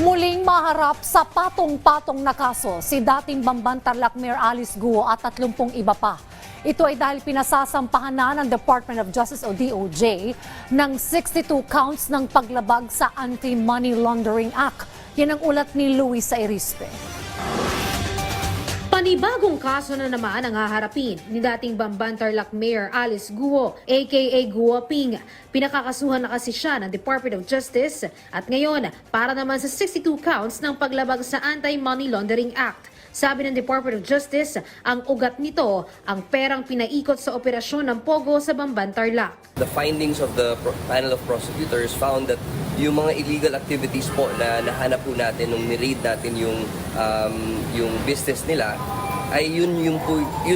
Muling maharap sa patong-patong na kaso si dating Bamban Tarlac Mayor Alice Guo at 30 iba pa. Ito ay dahil pinasasampahan na ng Department of Justice o DOJ ng 62 counts ng paglabag sa Anti-Money Laundering Act. Yan ang ulat ni Luisa Erispe. Panibagong kaso na naman ang haharapin ni dating Bamban Tarlac Mayor Alice Guo, aka Guoping. Pinakakasuhan na kasi siya ng Department of Justice at ngayon para naman sa 62 counts ng paglabag sa Anti-Money Laundering Act. Sabi ng Department of Justice, ang ugat nito ang perang pinaikot sa operasyon ng Pogo sa Bamban Tarlac. The findings of the panel of prosecutors found that yung mga illegal activities po na nahanap po natin nung ni-raid natin yung business nila ay yun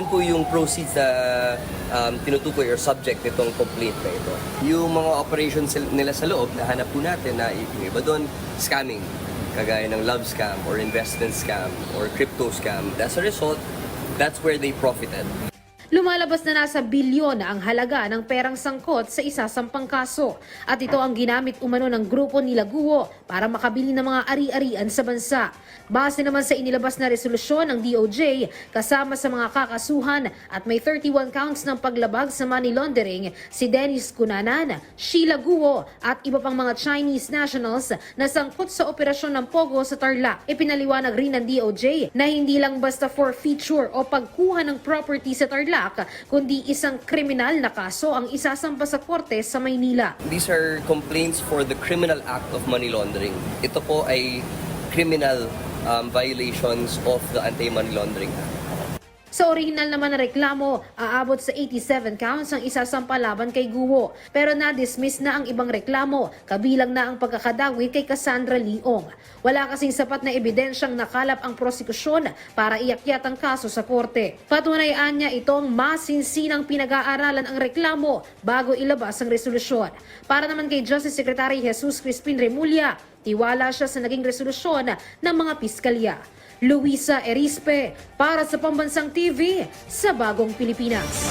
po yung proceeds na tinutukoy or subject nitong complaint na ito. Yung mga operations nila sa loob, nahanap po natin na yung iba doon, scamming, kagaya ng love scam or investment scam or crypto scam. As a result, that's where they profited. Lumalabas na nasa bilyon ang halaga ng perang sangkot sa isasampang kaso at ito ang ginamit umano ng grupo nila Guo para makabili ng mga ari-arian sa bansa. Base naman sa inilabas na resolusyon ng DOJ kasama sa mga kakasuhan at may 31 counts ng paglabag sa money laundering si Dennis Cunanan, Sheila Guo at iba pang mga Chinese nationals na sangkot sa operasyon ng Pogo sa Tarlac. Ipinaliwanag rin ng DOJ na hindi lang basta forfeiture o pagkuha ng property sa Tarlac kundi isang kriminal na kaso ang isasampa sa korte sa Maynila. These are complaints for the criminal act of money laundering. Ito po ay criminal violations of the Anti-Money Laundering Act. Sa orihinal naman na reklamo, aabot sa 87 counts ang isasampa laban kay Guo. Pero na-dismiss na ang ibang reklamo, kabilang na ang pagkakadawit kay Cassandra Leong. Wala kasing sapat na ebidensyang nakalap ang prosekusyon para iakyat ang kaso sa korte. Patunayaan niya itong masinsinang pinag-aaralan ang reklamo bago ilabas ang resolusyon. Para naman kay Justice Secretary Jesus Crispin Remulla, tiwala siya sa naging resolusyon ng mga piskalya. Luisa Erispe para sa Pambansang TV sa Bagong Pilipinas.